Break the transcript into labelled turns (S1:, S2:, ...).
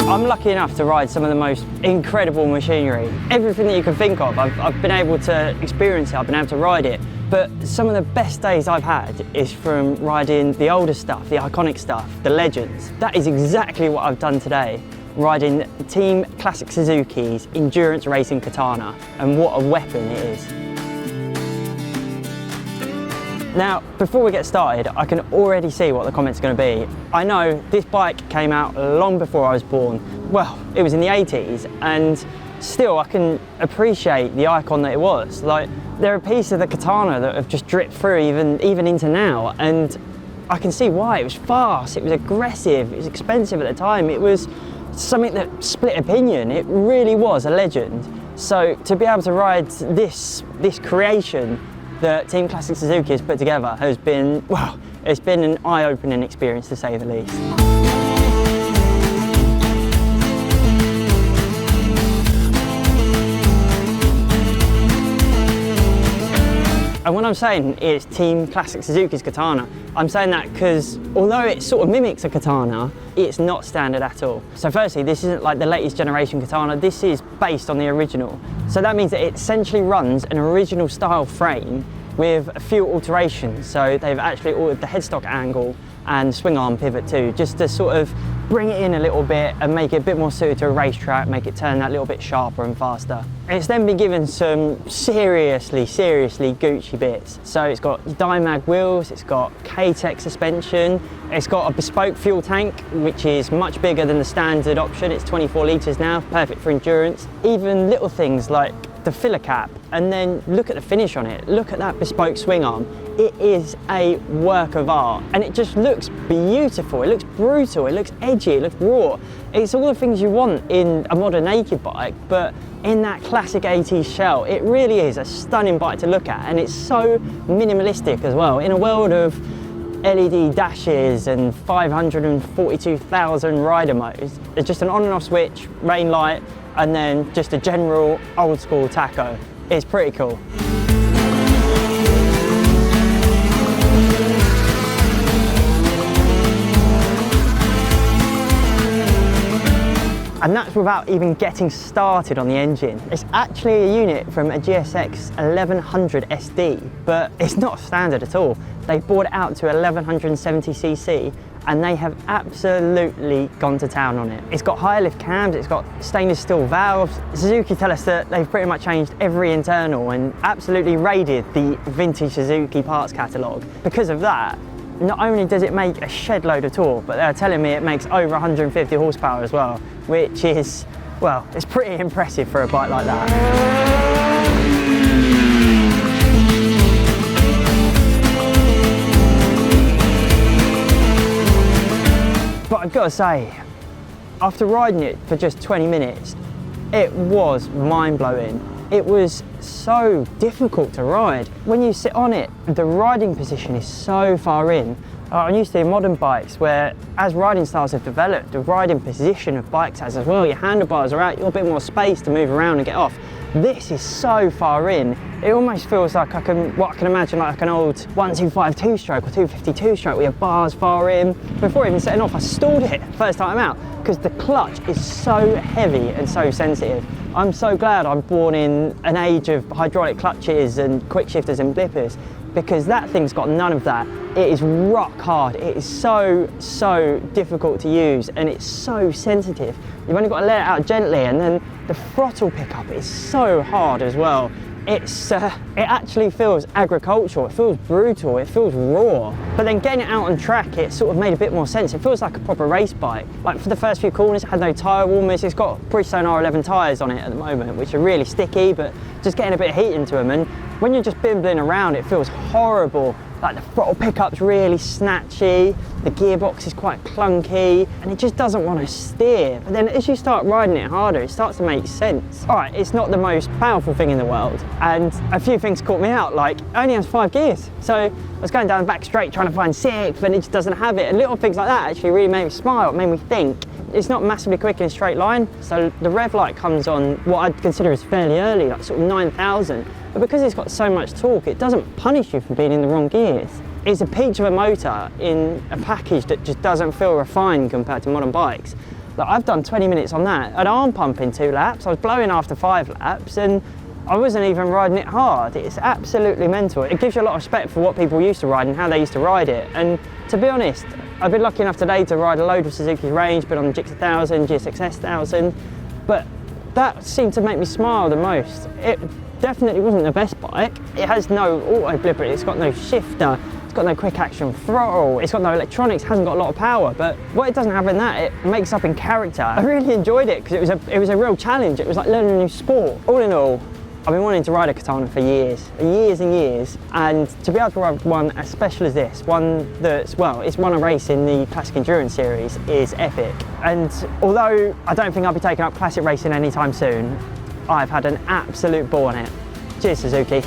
S1: I'm lucky enough to ride some of the most incredible machinery. Everything that you can think of, I've been able to experience it, I've been able to ride it. But some of the best days I've had is from riding the older stuff, the iconic stuff, the legends. That is exactly what I've done today, riding Team Classic Suzuki's endurance racing Katana, and what a weapon it is. Now, before we get started, I can already see what the comments are going to be. I know this bike came out long before I was born. Well, it was in the 80s, and still I can appreciate the icon that it was. Like, there are pieces of the Katana that have just dripped through even into now, and I can see why. It was fast, it was aggressive, it was expensive at the time. It was something that split opinion. It really was a legend. So to be able to ride this creation that Team Classic Suzuki has put together has been, well, it's been an eye-opening experience to say the least. And when I'm saying it's Team Classic Suzuki's Katana, I'm saying that because although it sort of mimics a Katana, it's not standard at all. So firstly, this isn't like the latest generation Katana, this is based on the original. So that means that it essentially runs an original style frame with a few alterations. So they've actually altered the headstock angle and swing arm pivot too, just to sort of bring it in a little bit and make it a bit more suited to a racetrack, make it turn that little bit sharper and faster. It's then been given some seriously Gucci bits. So it's got Dimag wheels, it's got K-Tech suspension, it's got a bespoke fuel tank, which is much bigger than the standard option. It's 24 litres now, perfect for endurance. Even little things like the filler cap, and then look at the finish on it. Look at that bespoke swing arm. It is a work of art, and it just looks beautiful. It looks brutal, it looks edgy, it looks raw. It's all the things you want in a modern naked bike, but in that classic 80s shell, it really is a stunning bike to look at, and it's so minimalistic as well. In a world of LED dashes and 542,000 rider modes, it's just an on and off switch, rain light, and then just a general old school tacho. It's pretty cool. And that's without even getting started on the engine. It's actually a unit from a GSX1100S, but it's not standard at all. They brought it out to 1170cc, and they have absolutely gone to town on it. It's got higher lift cams, it's got stainless steel valves. Suzuki tell us that they've pretty much changed every internal and absolutely raided the vintage Suzuki parts catalogue. Because of that, not only does it make a shed load of torque, but they're telling me it makes over 150 horsepower as well, which is, well, it's pretty impressive for a bike like that. But I've got to say, after riding it for just 20 minutes, it was mind-blowing. It was so difficult to ride. When you sit on it, the riding position is so far in. I'm used to modern bikes where, as riding styles have developed, the riding position of bikes has as well. Your handlebars are out, you've got a bit more space to move around and get off. This is so far in, it almost feels like what I can imagine like an old 125 two-stroke or 250 two-stroke with your bars far in. Before even setting off, I stalled it first time out because the clutch is so heavy and so sensitive. I'm so glad I'm born in an age of hydraulic clutches and quick shifters and blippers, because that thing's got none of that. It is rock hard. It is so difficult to use, and it's so sensitive. You've only got to let it out gently, and then the throttle pickup is so hard as well. It actually feels agricultural, it feels brutal, it feels raw. But then getting it out on track, it sort of made a bit more sense. It feels like a proper race bike. Like for the first few corners, it had no tyre warmers. It's got Bridgestone R11 tyres on it at the moment, which are really sticky, but just getting a bit of heat into them. And when you're just bimbling around, it feels horrible. Like the throttle pickup's really snatchy, the gearbox is quite clunky, and it just doesn't want to steer. But then as you start riding it harder, it starts to make sense. All right, it's not the most powerful thing in the world, and a few things caught me out, like it only has 5 gears. So I was going down the back straight trying to find 6, and it just doesn't have it. And little things like that actually really made me smile, it made me think. It's not massively quick in a straight line, so the rev light comes on what I'd consider as fairly early, like sort of 9,000. But because it's got so much torque, it doesn't punish you for being in the wrong gears. It's a peach of a motor in a package that just doesn't feel refined compared to modern bikes. Like, I've done 20 minutes on that, an arm pump in 2 laps, I was blowing after 5 laps, and I wasn't even riding it hard. It's absolutely mental. It gives you a lot of respect for what people used to ride and how they used to ride it. And to be honest, I've been lucky enough today to ride a load of Suzuki's range, been on the GSX1000, GSX1100S, but that seemed to make me smile the most. It definitely wasn't the best bike. It has no auto blipper, it's got no shifter, it's got no quick action throttle, it's got no electronics, hasn't got a lot of power, but what it doesn't have in that, it makes up in character. I really enjoyed it because it was a real challenge. It was like learning a new sport. All in all, I've been wanting to ride a Katana for years and years, and to be able to ride one as special as this, one that's, well, it's won a race in the Classic Endurance Series, is epic. And although I don't think I'll be taking up classic racing anytime soon, I've had an absolute ball on it. Cheers, Suzuki.